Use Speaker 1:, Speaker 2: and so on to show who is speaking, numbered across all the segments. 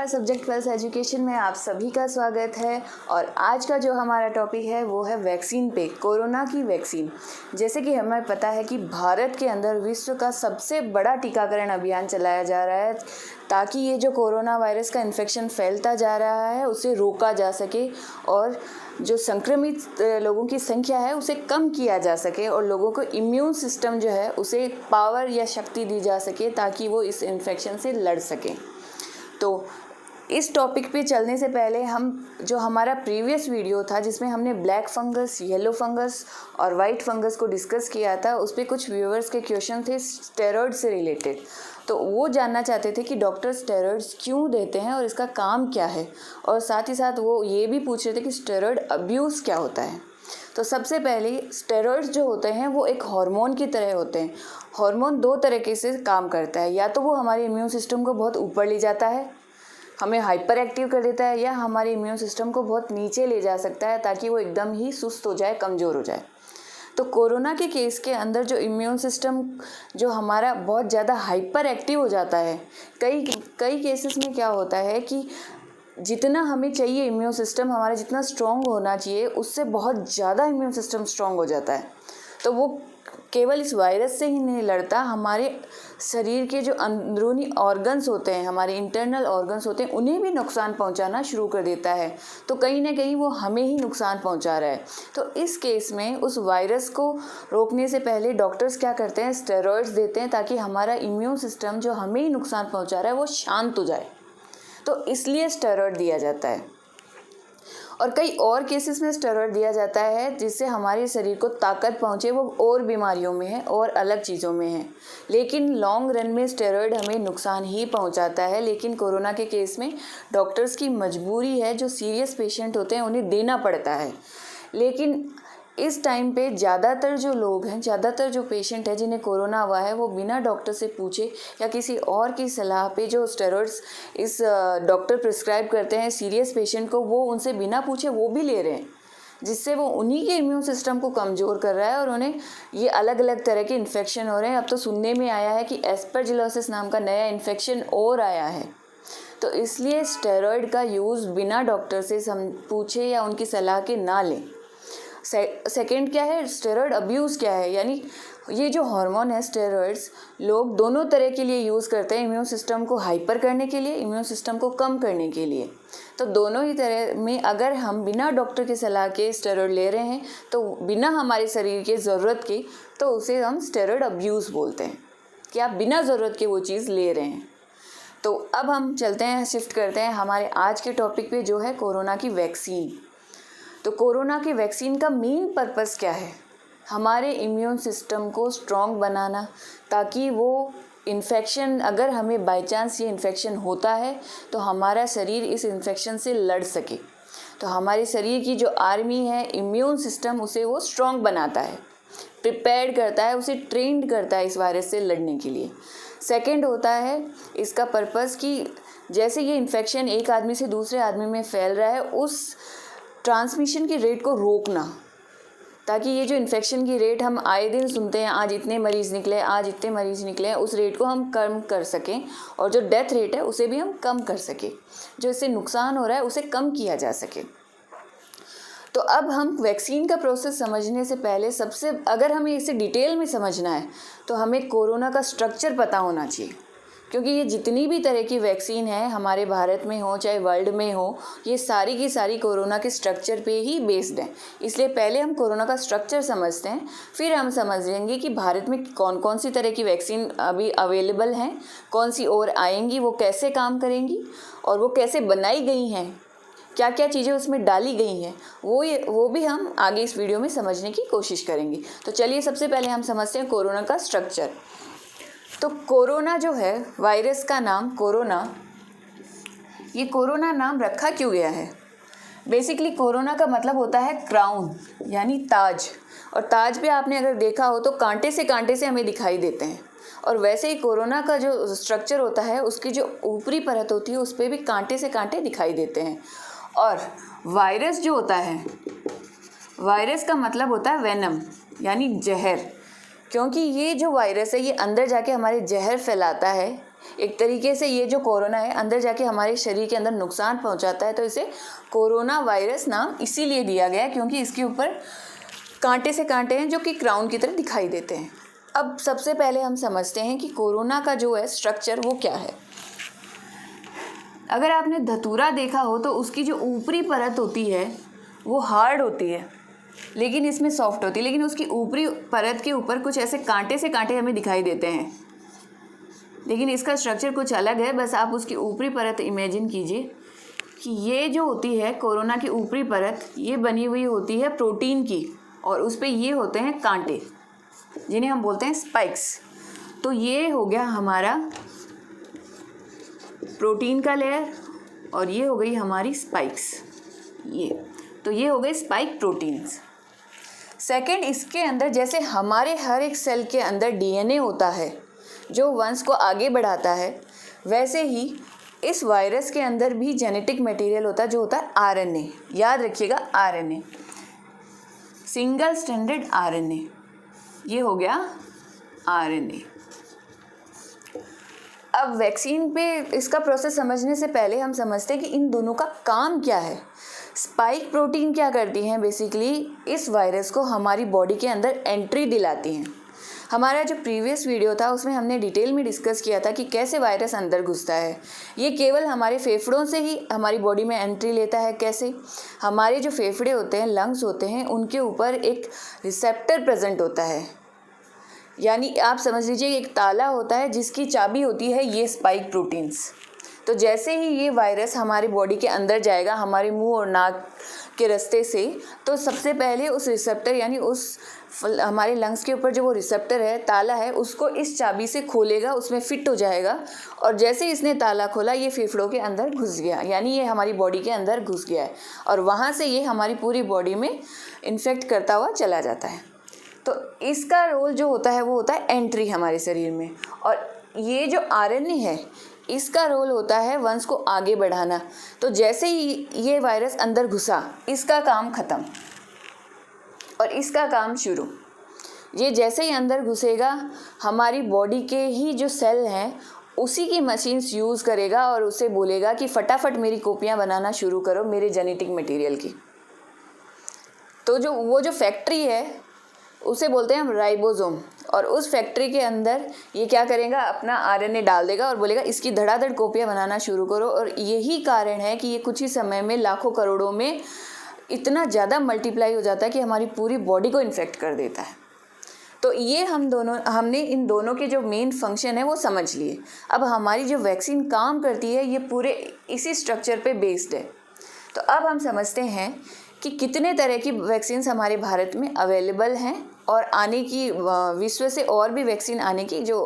Speaker 1: Subject wealth education में आप सभी का स्वागत है। और आज का जो हमारा टॉपिक है वो है वैक्सीन पे, कोरोना की वैक्सीन। जैसे कि हमें पता है कि भारत के अंदर विश्व का सबसे बड़ा टीकाकरण अभियान चलाया जा रहा है ताकि ये जो कोरोना वायरस का इन्फेक्शन फैलता जा रहा है उसे रोका जा सके और जो संक्रमित लोगों की संख्या है उसे कम किया जा सके और लोगों को इम्यून सिस्टम जो है उसे पावर या शक्ति दी जा सके ताकि वो इस इन्फेक्शन से लड़ सकें। तो इस टॉपिक पे चलने से पहले हम जो हमारा प्रीवियस वीडियो था जिसमें हमने ब्लैक फंगस, येलो फंगस और वाइट फंगस को डिस्कस किया था, उस पर कुछ व्यूअर्स के क्वेश्चन थे स्टेरॉइड से रिलेटेड। तो वो जानना चाहते थे कि डॉक्टर स्टेरॉइड्स क्यों देते हैं और इसका काम क्या है, और साथ ही साथ वो ये भी पूछ रहे थे कि स्टेरॉइड अब्यूज़ क्या होता है। तो सबसे पहले स्टेरॉइड्स जो होते हैं वो एक हार्मोन की तरह होते हैं। हार्मोन दो तरीके से काम करता है, या तो वो हमारे इम्यून सिस्टम को बहुत ऊपर ले जाता है, हमें हाइपर एक्टिव कर देता है, या हमारे इम्यून सिस्टम को बहुत नीचे ले जा सकता है ताकि वो एकदम ही सुस्त हो जाए, कमज़ोर हो जाए। तो कोरोना के केस के अंदर जो इम्यून सिस्टम जो हमारा बहुत ज़्यादा हाइपर एक्टिव हो जाता है, कई केसेस में क्या होता है कि जितना हमें चाहिए इम्यून सिस्टम हमारा जितना स्ट्रॉन्ग होना चाहिए उससे बहुत ज़्यादा इम्यून सिस्टम स्ट्रॉन्ग हो जाता है। तो वो केवल इस वायरस से ही नहीं लड़ता, हमारे शरीर के जो अंदरूनी ऑर्गन्स होते हैं, हमारे इंटरनल ऑर्गन्स होते हैं, उन्हें भी नुकसान पहुंचाना शुरू कर देता है। तो कहीं ना कहीं वो हमें ही नुकसान पहुंचा रहा है। तो इस केस में उस वायरस को रोकने से पहले डॉक्टर्स क्या करते हैं, स्टेरॉइड्स देते हैं ताकि हमारा इम्यून सिस्टम जो हमें ही नुकसान पहुँचा रहा है वो शांत हो जाए। तो इसलिए स्टेरॉइड दिया जाता है। और कई और केसेस में स्टेरॉइड दिया जाता है जिससे हमारे शरीर को ताकत पहुंचे, वो और बीमारियों में है और अलग चीज़ों में है। लेकिन लॉन्ग रन में स्टेरॉइड हमें नुकसान ही पहुंचाता है। लेकिन कोरोना के केस में डॉक्टर्स की मजबूरी है, जो सीरियस पेशेंट होते हैं उन्हें देना पड़ता है। लेकिन इस टाइम पे ज़्यादातर जो लोग हैं, ज़्यादातर जो पेशेंट है जिन्हें कोरोना हुआ है, वो बिना डॉक्टर से पूछे या किसी और की सलाह पे जो स्टेरॉइड्स इस डॉक्टर प्रिस्क्राइब करते हैं सीरियस पेशेंट को, वो उनसे बिना पूछे वो भी ले रहे हैं, जिससे वो उन्हीं के इम्यून सिस्टम को कमज़ोर कर रहा है और उन्हें ये अलग अलग तरह के इन्फेक्शन हो रहे हैं। अब तो सुनने में आया है कि एस्परजिलोसिस नाम का नया इन्फेक्शन और आया है। तो इसलिए स्टेरॉइड का यूज़ बिना डॉक्टर से पूछे या उनकी सलाह के ना लें। सेकेंड क्या है, स्टेरॉइड अब्यूज़ क्या है, यानी ये जो हार्मोन है स्टेरॉइड्स लोग दोनों तरह के लिए यूज़ करते हैं, इम्यून सिस्टम को हाइपर करने के लिए, इम्यून सिस्टम को कम करने के लिए। तो दोनों ही तरह में अगर हम बिना डॉक्टर की सलाह के स्टेरॉइड ले रहे हैं तो बिना हमारे शरीर के ज़रूरत के, तो उसे हम स्टेरॉइड अब्यूज़ बोलते हैं कि आप बिना ज़रूरत के वो चीज़ ले रहे हैं। तो अब हम चलते हैं, शिफ्ट करते हैं हमारे आज के टॉपिक पे जो है कोरोना की वैक्सीन। तो कोरोना की वैक्सीन का मेन पर्पस क्या है, हमारे इम्यून सिस्टम को स्ट्रॉन्ग बनाना ताकि वो इन्फेक्शन, अगर हमें बाय चांस ये इन्फेक्शन होता है तो हमारा शरीर इस इन्फेक्शन से लड़ सके। तो हमारे शरीर की जो आर्मी है इम्यून सिस्टम, उसे वो स्ट्रॉन्ग बनाता है, प्रिपेयर्ड करता है, उसे ट्रेंड करता है इस वायरस से लड़ने के लिए। सेकेंड होता है इसका पर्पस कि जैसे ये इन्फेक्शन एक आदमी से दूसरे आदमी में फैल रहा है, उस ट्रांसमिशन की रेट को रोकना, ताकि ये जो इन्फेक्शन की रेट हम आए दिन सुनते हैं, आज इतने मरीज़ निकले, आज इतने मरीज़ निकले, उस रेट को हम कम कर सकें और जो डेथ रेट है उसे भी हम कम कर सकें, जो इससे नुकसान हो रहा है उसे कम किया जा सके। तो अब हम वैक्सीन का प्रोसेस समझने से पहले अगर हमें इसे डिटेल में समझना है तो हमें कोरोना का स्ट्रक्चर पता होना चाहिए, क्योंकि ये जितनी भी तरह की वैक्सीन है हमारे भारत में हो चाहे वर्ल्ड में हो, ये सारी की सारी कोरोना के स्ट्रक्चर पे ही बेस्ड हैं। इसलिए पहले हम कोरोना का स्ट्रक्चर समझते हैं, फिर हम समझेंगे कि भारत में कौन कौन सी तरह की वैक्सीन अभी अवेलेबल हैं, कौन सी और आएंगी, वो कैसे काम करेंगी और वो कैसे बनाई गई हैं, क्या क्या चीज़ें उसमें डाली गई हैं, वो भी हम आगे इस वीडियो में समझने की कोशिश करेंगे। तो चलिए सबसे पहले हम समझते हैं कोरोना का स्ट्रक्चर। तो कोरोना जो है, वायरस का नाम कोरोना, ये कोरोना नाम रखा क्यों गया है? बेसिकली कोरोना का मतलब होता है क्राउन, यानी ताज। और ताज पे आपने अगर देखा हो तो कांटे से हमें दिखाई देते हैं। और वैसे ही कोरोना का जो स्ट्रक्चर होता है, उसकी जो ऊपरी परत होती है उस पर भी कांटे से कांटे दिखाई देते हैं। और वायरस जो होता है, वायरस का मतलब होता है वेनम, यानी जहर। क्योंकि ये जो वायरस है ये अंदर जाके हमारे जहर फैलाता है, एक तरीके से ये जो कोरोना है अंदर जाके हमारे शरीर के अंदर नुकसान पहुंचाता है, तो इसे कोरोना वायरस नाम इसीलिए दिया गया क्योंकि इसके ऊपर कांटे से कांटे हैं जो कि क्राउन की तरह दिखाई देते हैं। अब सबसे पहले हम समझते हैं कि कोरोना का जो है स्ट्रक्चर वो क्या है। अगर आपने धतूरा देखा हो तो उसकी जो ऊपरी परत होती है वो हार्ड होती है, लेकिन इसमें सॉफ्ट होती है, लेकिन उसकी ऊपरी परत के ऊपर कुछ ऐसे कांटे से कांटे हमें दिखाई देते हैं, लेकिन इसका स्ट्रक्चर कुछ अलग है। बस आप उसकी ऊपरी परत इमेजिन कीजिए कि ये जो होती है कोरोना की ऊपरी परत, ये बनी हुई होती है प्रोटीन की, और उस पर ये होते हैं कांटे जिन्हें हम बोलते हैं स्पाइक्स। तो ये हो गया हमारा प्रोटीन का लेयर और ये हो गई हमारी स्पाइक्स। ये हो गए स्पाइक प्रोटीन्स। सेकंड, इसके अंदर जैसे हमारे हर एक सेल के अंदर डीएनए होता है जो वंश को आगे बढ़ाता है, वैसे ही इस वायरस के अंदर भी जेनेटिक मटेरियल होता है जो होता है आरएनए। याद रखिएगा आरएनए, सिंगल स्ट्रैंडेड आरएनए, ये हो गया आरएनए। अब वैक्सीन पे इसका प्रोसेस समझने से पहले हम समझते हैं कि इन दोनों का काम क्या है। स्पाइक प्रोटीन क्या करती हैं, बेसिकली इस वायरस को हमारी बॉडी के अंदर एंट्री दिलाती हैं। हमारा जो प्रीवियस वीडियो था उसमें हमने डिटेल में डिस्कस किया था कि कैसे वायरस अंदर घुसता है। ये केवल हमारे फेफड़ों से ही हमारी बॉडी में एंट्री लेता है। कैसे? हमारे जो फेफड़े होते हैं, लंग्स होते हैं, उनके ऊपर एक रिसेप्टर प्रेजेंट होता है, यानी आप समझ लीजिए एक ताला होता है जिसकी चाबी होती है ये स्पाइक प्रोटीन्स। तो जैसे ही ये वायरस हमारी बॉडी के अंदर जाएगा हमारे मुंह और नाक के रास्ते से, तो सबसे पहले उस रिसेप्टर यानी उस हमारे लंग्स के ऊपर जो वो रिसेप्टर है, ताला है, उसको इस चाबी से खोलेगा, उसमें फिट हो जाएगा, और जैसे ही इसने ताला खोला ये फेफड़ों के अंदर घुस गया, यानी ये हमारी बॉडी के अंदर घुस गया है, और वहाँ से ये हमारी पूरी बॉडी में इन्फेक्ट करता हुआ चला जाता है। तो इसका रोल जो होता है वो होता है एंट्री हमारे शरीर में, और ये जो आरएनए है इसका रोल होता है वंश को आगे बढ़ाना। तो जैसे ही ये वायरस अंदर घुसा, इसका काम ख़त्म और इसका काम शुरू। ये जैसे ही अंदर घुसेगा हमारी बॉडी के ही जो सेल हैं उसी की मशीन्स यूज़ करेगा और उसे बोलेगा कि फटाफट मेरी कॉपियाँ बनाना शुरू करो मेरे जेनेटिक मटेरियल की। तो वो जो फैक्ट्री है उसे बोलते हैं हम राइबोसोम, और उस फैक्ट्री के अंदर ये क्या करेगा, अपना आरएनए डाल देगा और बोलेगा इसकी धड़ाधड़ कॉपियाँ बनाना शुरू करो। और यही कारण है कि ये कुछ ही समय में लाखों करोड़ों में इतना ज़्यादा मल्टीप्लाई हो जाता है कि हमारी पूरी बॉडी को इन्फेक्ट कर देता है। तो ये हमने इन दोनों के जो मेन फंक्शन है वो समझ लिए। अब हमारी जो वैक्सीन काम करती है ये पूरे इसी स्ट्रक्चर पे बेस्ड है। तो अब हम समझते हैं कि कितने तरह की वैक्सीन हमारे भारत में अवेलेबल हैं, और आने की विश्व से और भी वैक्सीन आने की जो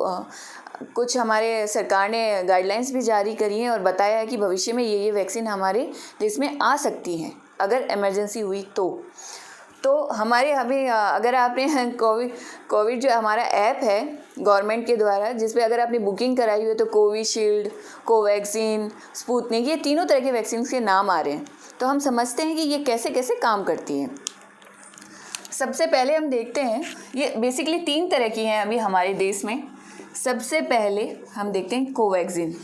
Speaker 1: कुछ हमारे सरकार ने गाइडलाइंस भी जारी करी हैं और बताया है कि भविष्य में ये वैक्सीन हमारे देश में आ सकती हैं अगर इमरजेंसी हुई तो हमारे अभी अगर आपने कोविड जो हमारा ऐप है गवर्नमेंट के द्वारा, जिस पे अगर आपने बुकिंग कराई हुई है तो कोविशील्ड, कोवैक्सीन, स्पुतनिक, ये तीनों तरह के वैक्सीन के नाम आ रहे हैं। तो हम समझते हैं कि ये कैसे कैसे काम करती हैं। सबसे पहले हम देखते हैं, ये बेसिकली 3 तरह की हैं अभी हमारे देश में। सबसे पहले हम देखते हैं कोवैक्सीन।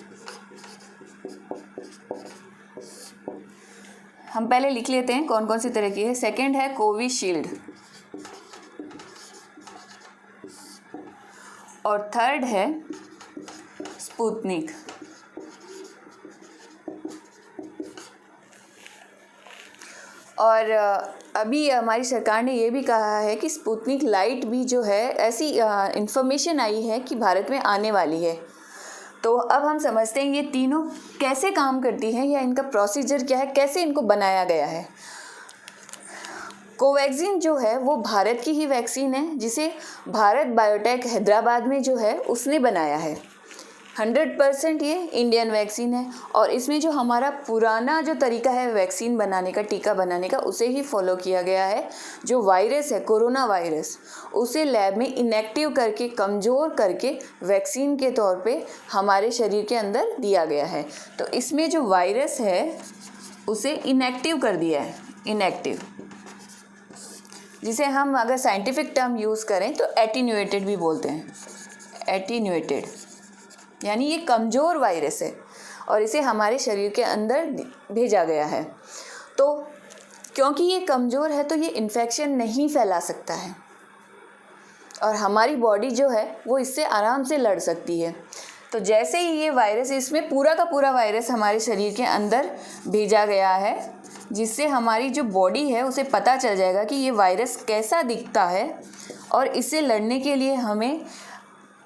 Speaker 1: हम पहले लिख लेते हैं कौन कौन सी तरह की है। सेकंड है कोविशील्ड, और थर्ड है स्पुतनिक। और अभी हमारी सरकार ने ये भी कहा है कि स्पुतनिक लाइट भी जो है, ऐसी इन्फॉर्मेशन आई है कि भारत में आने वाली है। तो अब हम समझते हैं ये तीनों कैसे काम करती हैं या इनका प्रोसीजर क्या है, कैसे इनको बनाया गया है। कोवैक्सीन जो है वो भारत की ही वैक्सीन है, जिसे भारत बायोटेक हैदराबाद में जो है उसने बनाया है। 100% ये इंडियन वैक्सीन है, और इसमें जो हमारा पुराना जो तरीका है वैक्सीन बनाने का, टीका बनाने का, उसे ही फॉलो किया गया है। जो वायरस है कोरोना वायरस, उसे लैब में इनएक्टिव करके, कमज़ोर करके वैक्सीन के तौर पे हमारे शरीर के अंदर दिया गया है। तो इसमें जो वायरस है उसे इनएक्टिव कर दिया है, इनएक्टिव, जिसे हम अगर साइंटिफिक टर्म यूज़ करें तो एटीन्यूएटेड भी बोलते हैं, एटीन्यूएटेड। यानी ये कमज़ोर वायरस है और इसे हमारे शरीर के अंदर भेजा गया है। तो क्योंकि ये कमज़ोर है तो ये इन्फेक्शन नहीं फैला सकता है और हमारी बॉडी जो है वो इससे आराम से लड़ सकती है। तो जैसे ही ये वायरस, इसमें पूरा का पूरा वायरस हमारे शरीर के अंदर भेजा गया है, जिससे हमारी जो बॉडी है उसे पता चल जाएगा कि ये वायरस कैसा दिखता है और इससे लड़ने के लिए हमें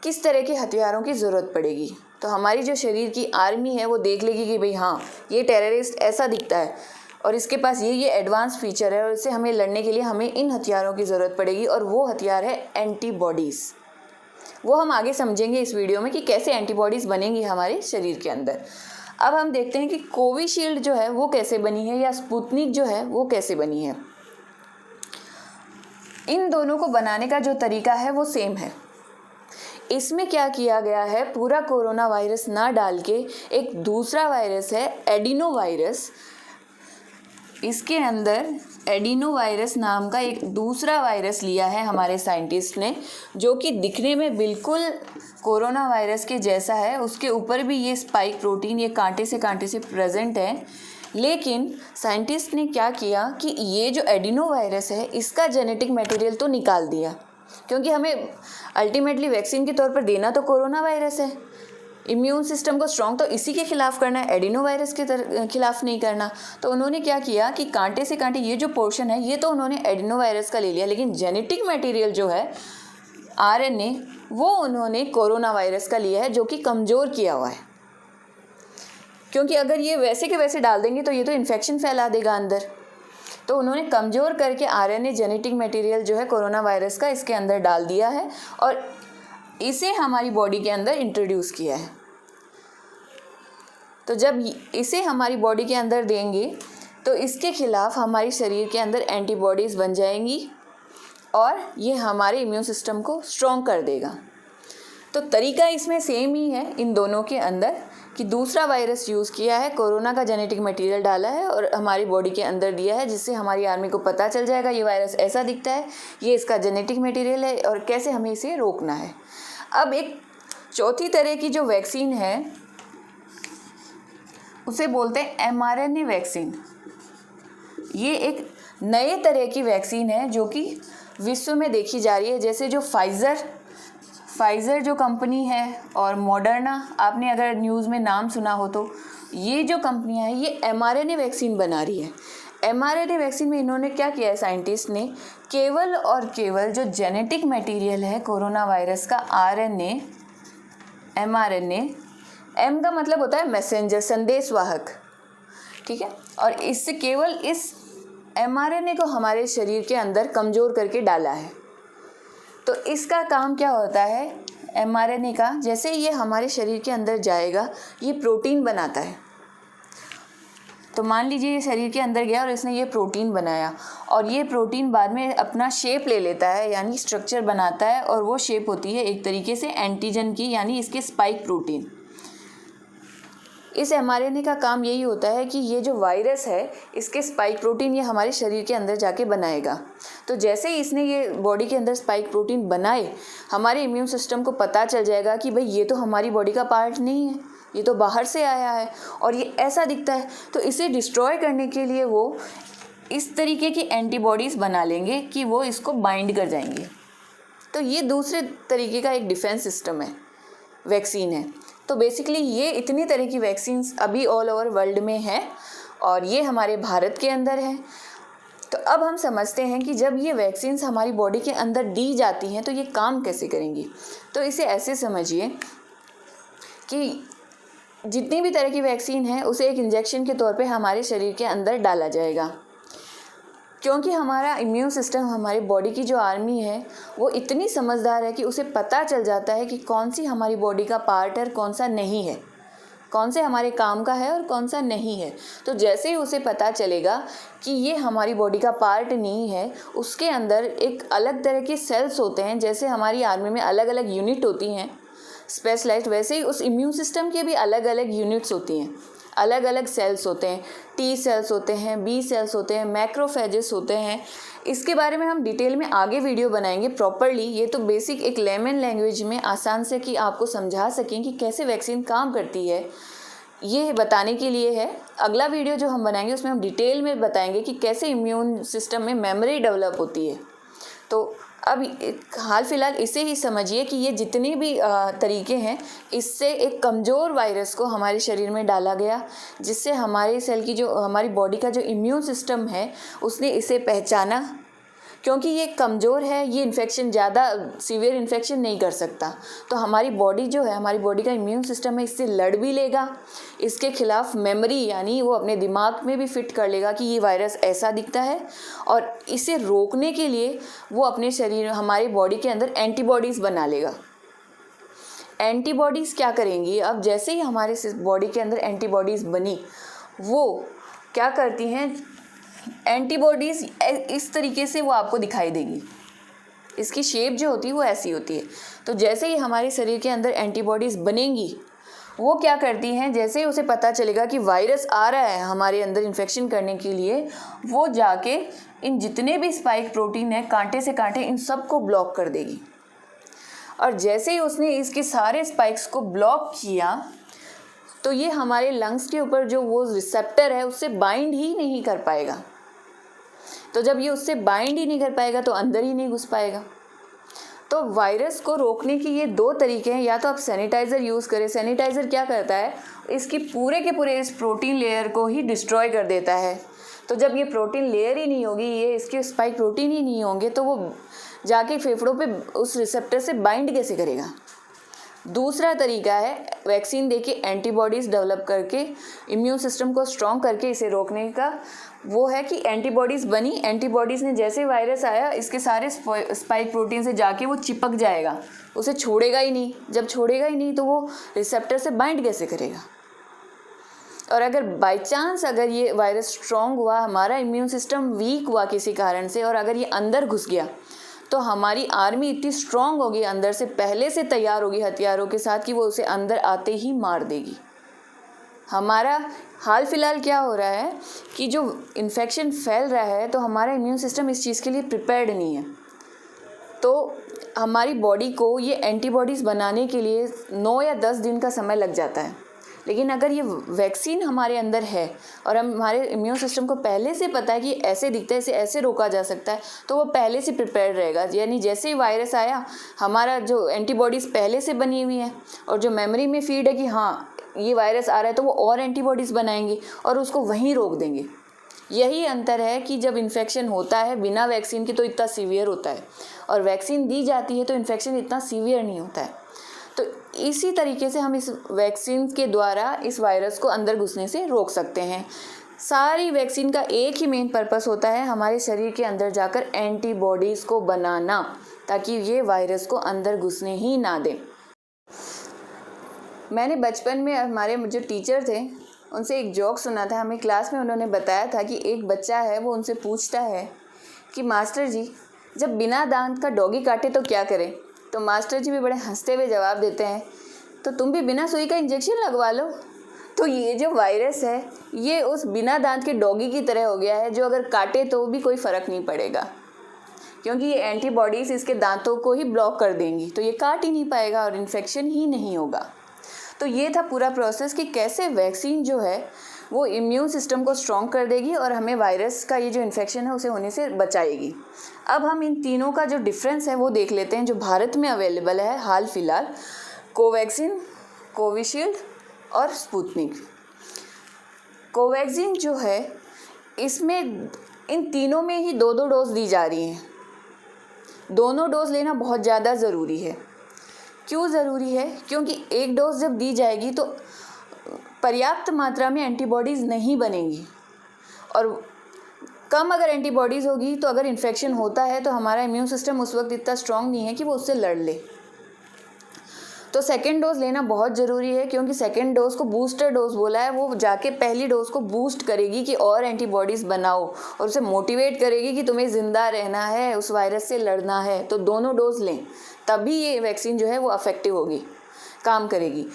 Speaker 1: किस तरह के हथियारों की ज़रूरत पड़ेगी। तो हमारी जो शरीर की आर्मी है वो देख लेगी कि भाई हाँ, ये टेररिस्ट ऐसा दिखता है और इसके पास ये एडवांस फीचर है और इससे हमें लड़ने के लिए हमें इन हथियारों की ज़रूरत पड़ेगी, और वो हथियार है एंटीबॉडीज़। वो हम आगे समझेंगे इस वीडियो में कि कैसे एंटीबॉडीज़ बनेंगी हमारे शरीर के अंदर। अब हम देखते हैं कि कोविशील्ड जो है वो कैसे बनी है या स्पुतनिक जो है वो कैसे बनी है। इन दोनों को बनाने का जो तरीका है वो सेम है। इसमें क्या किया गया है, पूरा कोरोना वायरस ना डाल के एक दूसरा वायरस है एडिनो वायरस, इसके अंदर एडिनो वायरस नाम का एक दूसरा वायरस लिया है हमारे साइंटिस्ट ने, जो कि दिखने में बिल्कुल कोरोना वायरस के जैसा है। उसके ऊपर भी ये स्पाइक प्रोटीन, ये कांटे से प्रेजेंट है। लेकिन साइंटिस्ट ने क्या किया कि ये जो एडिनो वायरस है इसका जेनेटिक मटेरियल तो निकाल दिया, क्योंकि हमें अल्टीमेटली वैक्सीन के तौर पर देना तो कोरोना वायरस है। इम्यून सिस्टम को स्ट्रॉन्ग तो इसी के खिलाफ करना है, एडिनो वायरस के खिलाफ नहीं करना। तो उन्होंने क्या किया कि कांटे से कांटे ये जो पोर्शन है ये तो उन्होंने एडिनो वायरस का ले लिया, लेकिन जेनेटिक मटेरियल जो है आरएनए वो उन्होंने कोरोना वायरस का लिया है, जो कि कमज़ोर किया हुआ है। क्योंकि अगर ये वैसे के वैसे डाल देंगे तो ये तो इन्फेक्शन फैला देगा अंदर। तो उन्होंने कमज़ोर करके आरएनए जेनेटिक मटेरियल जो है कोरोना वायरस का इसके अंदर डाल दिया है और इसे हमारी बॉडी के अंदर इंट्रोड्यूस किया है। तो जब इसे हमारी बॉडी के अंदर देंगे तो इसके खिलाफ हमारे शरीर के अंदर एंटीबॉडीज़ बन जाएंगी और ये हमारे इम्यून सिस्टम को स्ट्रॉन्ग कर देगा। तो तरीका इसमें सेम ही है इन दोनों के अंदर, कि दूसरा वायरस यूज़ किया है, कोरोना का जेनेटिक मटेरियल डाला है और हमारी बॉडी के अंदर दिया है, जिससे हमारी आर्मी को पता चल जाएगा ये वायरस ऐसा दिखता है, ये इसका जेनेटिक मटेरियल है और कैसे हमें इसे रोकना है। अब एक चौथी तरह की जो वैक्सीन है उसे बोलते हैं एमआरएनए वैक्सीन। ये एक नए तरह की वैक्सीन है जो कि विश्व में देखी जा रही है। जैसे जो फाइज़र जो कंपनी है और मॉडर्ना, आपने अगर न्यूज़ में नाम सुना हो तो ये जो कंपनियां हैं ये एमआरएनए वैक्सीन बना रही है। एमआरएनए वैक्सीन में इन्होंने क्या किया है, साइंटिस्ट ने केवल और केवल जो जेनेटिक मटेरियल है कोरोना वायरस का आरएनए, एमआरएनए, एम का मतलब होता है मैसेंजर, संदेशवाहक, ठीक है, और इससे केवल इस एमआरएनए को हमारे शरीर के अंदर कमज़ोर करके डाला है। तो इसका काम क्या होता है एमआरएनए का, जैसे ये हमारे शरीर के अंदर जाएगा ये प्रोटीन बनाता है। तो मान लीजिए ये शरीर के अंदर गया और इसने ये प्रोटीन बनाया और ये प्रोटीन बाद में अपना शेप ले लेता है, यानी स्ट्रक्चर बनाता है, और वो शेप होती है एक तरीके से एंटीजन की, यानी इसके स्पाइक प्रोटीन। इस एमआरएनए का काम यही होता है कि ये जो वायरस है इसके स्पाइक प्रोटीन ये हमारे शरीर के अंदर जाके बनाएगा। तो जैसे ही इसने ये बॉडी के अंदर स्पाइक प्रोटीन बनाए, हमारे इम्यून सिस्टम को पता चल जाएगा कि भाई ये तो हमारी बॉडी का पार्ट नहीं है, ये तो बाहर से आया है और ये ऐसा दिखता है। तो इसे डिस्ट्रॉय करने के लिए वो इस तरीके की एंटीबॉडीज़ बना लेंगे कि वो इसको बाइंड कर जाएंगे। तो ये दूसरे तरीके का एक डिफेंस सिस्टम है, वैक्सीन है। तो बेसिकली ये इतनी तरह की वैक्सीन्स अभी ऑल ओवर वर्ल्ड में है और ये हमारे भारत के अंदर है। तो अब हम समझते हैं कि जब ये वैक्सीन्स हमारी बॉडी के अंदर दी जाती हैं तो ये काम कैसे करेंगी। तो इसे ऐसे समझिए कि जितनी भी तरह की वैक्सीन है उसे एक इंजेक्शन के तौर पे हमारे शरीर के अंदर डाला जाएगा, क्योंकि हमारा इम्यून सिस्टम, हमारी बॉडी की जो आर्मी है वो इतनी समझदार है कि उसे पता चल जाता है कि कौन सी हमारी बॉडी का पार्ट है और कौन सा नहीं है, कौन से हमारे काम का है और कौन सा नहीं है। तो जैसे ही उसे पता चलेगा कि ये हमारी बॉडी का पार्ट नहीं है, उसके अंदर एक अलग तरह के सेल्स होते हैं। जैसे हमारी आर्मी में अलग अलग यूनिट होती हैं स्पेशलाइज्ड, वैसे ही उस इम्यून सिस्टम के भी अलग अलग यूनिट्स होती हैं। अलग अलग सेल्स होते हैं, टी सेल्स होते हैं, बी सेल्स होते हैं, मैक्रोफेजेस होते हैं। इसके बारे में हम डिटेल में आगे वीडियो बनाएंगे प्रॉपरली। ये तो बेसिक एक लेमन लैंग्वेज में आसान से कि आपको समझा सकें कि कैसे वैक्सीन काम करती है, ये बताने के लिए है। अगला वीडियो जो हम बनाएंगे उसमें हम डिटेल में बताएंगे कि कैसे इम्यून सिस्टम में मेमोरी डेवलप होती है। तो अब हाल फिलहाल इसे ही समझिए कि ये जितने भी तरीके हैं, इससे एक कमज़ोर वायरस को हमारे शरीर में डाला गया, जिससे हमारे सेल की जो हमारी बॉडी का जो इम्यून सिस्टम है उसने इसे पहचाना। क्योंकि ये कमज़ोर है, ये इन्फेक्शन ज़्यादा सीवियर इन्फेक्शन नहीं कर सकता, तो हमारी बॉडी जो है, हमारी बॉडी का इम्यून सिस्टम है, इससे लड़ भी लेगा। इसके खिलाफ मेमोरी यानी वो अपने दिमाग में भी फिट कर लेगा कि ये वायरस ऐसा दिखता है, और इसे रोकने के लिए वो अपने शरीर हमारी बॉडी के अंदर एंटीबॉडीज़ बना लेगा। एंटीबॉडीज़ क्या करेंगी, अब जैसे ही हमारे बॉडी के अंदर एंटीबॉडीज़ बनी, वो क्या करती हैं, एंटीबॉडीज़ इस तरीके से वो आपको दिखाई देगी। इसकी शेप जो होती है वो ऐसी होती है। तो जैसे ही हमारे शरीर के अंदर एंटीबॉडीज़ बनेंगी, वो क्या करती हैं, जैसे ही उसे पता चलेगा कि वायरस आ रहा है हमारे अंदर इन्फेक्शन करने के लिए, वो जाके इन जितने भी स्पाइक प्रोटीन है, कांटे से कांटे, इन सब को ब्लॉक कर देगी। और जैसे ही उसने इसके सारे स्पाइक्स को ब्लॉक किया, तो ये हमारे लंग्स के ऊपर जो वो रिसेप्टर है उससे बाइंड ही नहीं कर पाएगा। तो जब ये उससे बाइंड ही नहीं कर पाएगा तो अंदर ही नहीं घुस पाएगा। तो वायरस को रोकने की ये दो तरीके हैं। या तो आप सैनिटाइज़र यूज़ करें। सैनिटाइज़र क्या करता है, इसकी पूरे के पूरे इस प्रोटीन लेयर को ही डिस्ट्रॉय कर देता है। तो जब ये प्रोटीन लेयर ही नहीं होगी, ये इसके स्पाइक प्रोटीन ही नहीं होंगे, तो वो जाके फेफड़ों पे उस रिसेप्टर से बाइंड कैसे करेगा। दूसरा तरीका है वैक्सीन देके एंटीबॉडीज़ डेवलप करके इम्यून सिस्टम को स्ट्रॉन्ग करके इसे रोकने का। वो है कि एंटीबॉडीज़ बनी, एंटीबॉडीज़ ने जैसे वायरस आया, इसके सारे स्पाइक प्रोटीन से जाके वो चिपक जाएगा, उसे छोड़ेगा ही नहीं। जब छोड़ेगा ही नहीं तो वो रिसेप्टर से बाइंड कैसे करेगा। और अगर बाय चांस अगर ये वायरस स्ट्रॉन्ग हुआ, हमारा इम्यून सिस्टम वीक हुआ किसी कारण से, और अगर ये अंदर घुस गया, तो हमारी आर्मी इतनी स्ट्रॉन्ग होगी, अंदर से पहले से तैयार होगी हथियारों के साथ, कि वो उसे अंदर आते ही मार देगी। हमारा हाल फिलहाल क्या हो रहा है कि जो इन्फेक्शन फैल रहा है, तो हमारा इम्यून सिस्टम इस चीज़ के लिए प्रिपेयर्ड नहीं है। तो हमारी बॉडी को ये एंटीबॉडीज़ बनाने के लिए 9 या 10 दिन का समय लग जाता है। लेकिन अगर ये वैक्सीन हमारे अंदर है और हमारे इम्यून सिस्टम को पहले से पता है कि ऐसे दिखता है, इसे ऐसे रोका जा सकता है, तो वो पहले से प्रिपेयर रहेगा। यानी जैसे ही वायरस आया, हमारा जो एंटीबॉडीज़ पहले से बनी हुई है, और जो मेमोरी में फीड है कि हाँ ये वायरस आ रहा है, तो वो और एंटीबॉडीज़ बनाएंगे और उसको वहीं रोक देंगे। यही अंतर है कि जब इन्फेक्शन होता है बिना वैक्सीन के तो इतना सीवियर होता है, और वैक्सीन दी जाती है तो इन्फेक्शन इतना सीवियर नहीं होता है। तो इसी तरीके से हम इस वैक्सीन के द्वारा इस वायरस को अंदर घुसने से रोक सकते हैं। सारी वैक्सीन का एक ही मेन पर्पस होता है, हमारे शरीर के अंदर जाकर एंटीबॉडीज़ को बनाना, ताकि ये वायरस को अंदर घुसने ही ना दें। मैंने बचपन में हमारे जो टीचर थे उनसे एक जोक सुना था। हमें क्लास में उन्होंने बताया था कि एक बच्चा है, वो उनसे पूछता है कि मास्टर जी, जब बिना दांत का डॉगी काटे तो क्या करें। तो मास्टर जी भी बड़े हंसते हुए जवाब देते हैं, तो तुम भी बिना सुई का इंजेक्शन लगवा लो। तो ये जो वायरस है, ये उस बिना दांत के डॉगी की तरह हो गया है, जो अगर काटे तो भी कोई फ़र्क नहीं पड़ेगा, क्योंकि ये एंटीबॉडीज़ इसके दांतों को ही ब्लॉक कर देंगी, तो ये काट ही नहीं पाएगा और इन्फेक्शन ही नहीं होगा। तो ये था पूरा प्रोसेस कि कैसे वैक्सीन जो है वो इम्यून सिस्टम को स्ट्रॉन्ग कर देगी और हमें वायरस का ये जो इन्फेक्शन है उसे होने से बचाएगी। अब हम इन तीनों का जो डिफरेंस है वो देख लेते हैं, जो भारत में अवेलेबल है हाल फिलहाल। कोवैक्सीन, कोविशील्ड और स्पुतनिक। कोवैक्सीन जो है, इसमें इन तीनों में ही 2-2 डोज दी जा रही हैं। दोनों डोज लेना बहुत ज़्यादा ज़रूरी है। क्यों ज़रूरी है? क्योंकि एक डोज जब दी जाएगी तो पर्याप्त मात्रा में एंटीबॉडीज़ नहीं बनेंगी, और कम अगर एंटीबॉडीज़ होगी तो अगर इन्फेक्शन होता है तो हमारा इम्यून सिस्टम उस वक्त इतना स्ट्रॉन्ग नहीं है कि वो उससे लड़ ले। तो सेकेंड डोज लेना बहुत ज़रूरी है, क्योंकि सेकेंड डोज को बूस्टर डोज बोला है। वो जाके पहली डोज को बूस्ट करेगी कि और एंटीबॉडीज़ बनाओ, और उसे मोटिवेट करेगी कि तुम्हें ज़िंदा रहना है, उस वायरस से लड़ना है। तो दोनों डोज लें, तभी ये वैक्सीन जो है वो अफेक्टिव होगी, काम करेगी।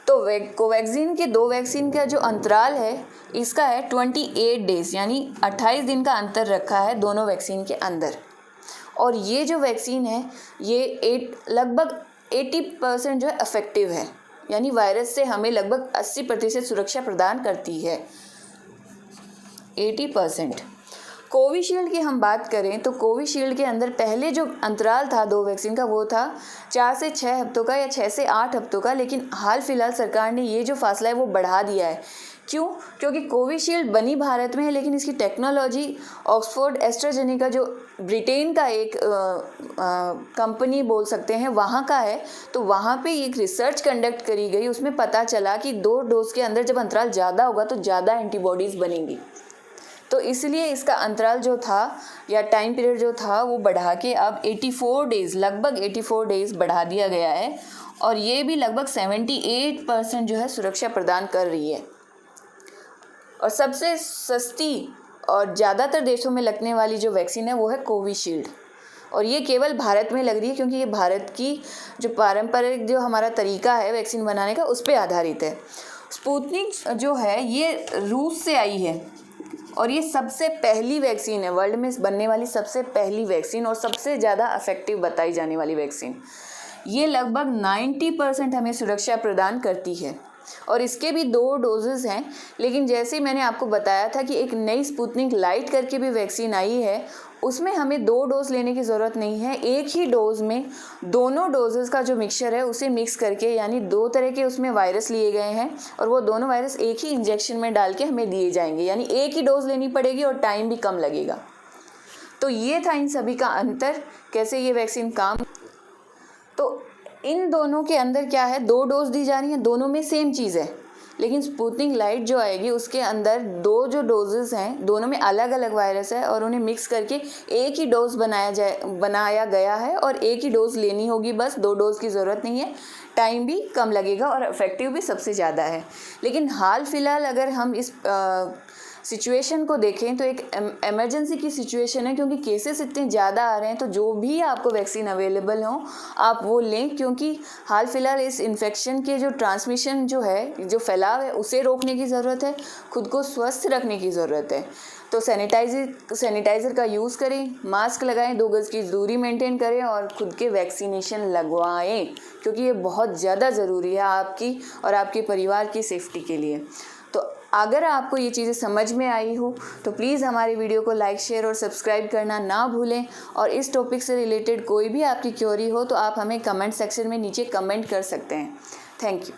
Speaker 1: तो तो कोवैक्सीन के 2 वैक्सीन का जो अंतराल है इसका है 28 डेज़, यानी 28 दिन का अंतर रखा है दोनों वैक्सीन के अंदर। और ये जो वैक्सीन है ये लगभग 80% जो है इफेक्टिव है, यानी वायरस से हमें लगभग 80% सुरक्षा प्रदान करती है। 80%। कोविशील्ड की हम बात करें तो कोविशील्ड के अंदर पहले जो अंतराल था 2 वैक्सीन का वो था 4 से 6 हफ्तों का या 6 से 8 हफ्तों का, लेकिन हाल फिलहाल सरकार ने ये जो फासला है वो बढ़ा दिया है। क्यों? क्योंकि कोविशील्ड बनी भारत में है, लेकिन इसकी टेक्नोलॉजी ऑक्सफोर्ड एस्ट्राजेनेका जो ब्रिटेन का एक कंपनी बोल सकते हैं वहाँ का है, तो वहाँ पे एक रिसर्च कंडक्ट करी गई। उसमें पता चला कि 2 डोज के अंदर जब अंतराल ज़्यादा होगा तो ज़्यादा एंटीबॉडीज़ बनेंगी, तो इसलिए इसका अंतराल जो था या टाइम पीरियड जो था वो बढ़ा के अब 84 डेज़, लगभग 84 डेज़ बढ़ा दिया गया है। और ये भी लगभग 78% जो है सुरक्षा प्रदान कर रही है। और सबसे सस्ती और ज़्यादातर देशों में लगने वाली जो वैक्सीन है वो है कोविशील्ड, और ये केवल भारत में लग रही है क्योंकि ये भारत की जो पारंपरिक जो हमारा तरीका है वैक्सीन बनाने का उस पर आधारित है। स्पुतनिक जो है ये रूस से आई है और ये सबसे पहली वैक्सीन है, वर्ल्ड में बनने वाली सबसे पहली वैक्सीन और सबसे ज़्यादा इफेक्टिव बताई जाने वाली वैक्सीन। ये लगभग 90% हमें सुरक्षा प्रदान करती है और इसके भी 2 डोजेज़ हैं। लेकिन जैसे मैंने आपको बताया था कि एक नई स्पुतनिक लाइट करके भी वैक्सीन आई है, उसमें हमें 2 डोज लेने की ज़रूरत नहीं है। एक ही डोज में दोनों डोजेज़ का जो मिक्सचर है उसे मिक्स करके, यानी 2 तरह के उसमें वायरस लिए गए हैं और वो दोनों वायरस एक ही इंजेक्शन में डाल के हमें दिए जाएंगे, यानी एक ही डोज लेनी पड़ेगी और टाइम भी कम लगेगा। तो ये था इन सभी का अंतर, कैसे ये वैक्सीन काम। तो इन दोनों के अंदर क्या है, 2 डोज दी जा रही हैं, दोनों में सेम चीज़ है। लेकिन स्पुतनिक लाइट जो आएगी उसके अंदर 2 जो डोजेज़ हैं दोनों में अलग अलग वायरस है और उन्हें मिक्स करके एक ही डोज बनाया गया है और एक ही डोज लेनी होगी, बस 2 डोज की ज़रूरत नहीं है। टाइम भी कम लगेगा और इफेक्टिव भी सबसे ज़्यादा है। लेकिन हाल फिलहाल अगर हम इस सिचुएशन को देखें तो एक इमरजेंसी की सिचुएशन है, क्योंकि केसेस इतने ज़्यादा आ रहे हैं। तो जो भी आपको वैक्सीन अवेलेबल हो आप वो लें, क्योंकि हाल फिलहाल इस इन्फेक्शन के जो ट्रांसमिशन जो है, जो फैलाव है, उसे रोकने की ज़रूरत है, खुद को स्वस्थ रखने की ज़रूरत है। तो सैनिटाइज़र का यूज़ करें, मास्क लगाएं, 2 गज़ की दूरी मेंटेन करें और खुद के वैक्सीनेशन लगवाएं, क्योंकि ये बहुत ज़्यादा ज़रूरी है आपकी और आपके परिवार की सेफ्टी के लिए। तो अगर आपको ये चीज़ें समझ में आई हो तो प्लीज़ हमारी वीडियो को लाइक, शेयर और सब्सक्राइब करना ना भूलें। और इस टॉपिक से रिलेटेड कोई भी आपकी क्वेरी हो तो आप हमें कमेंट सेक्शन में नीचे कमेंट कर सकते हैं। Thank you.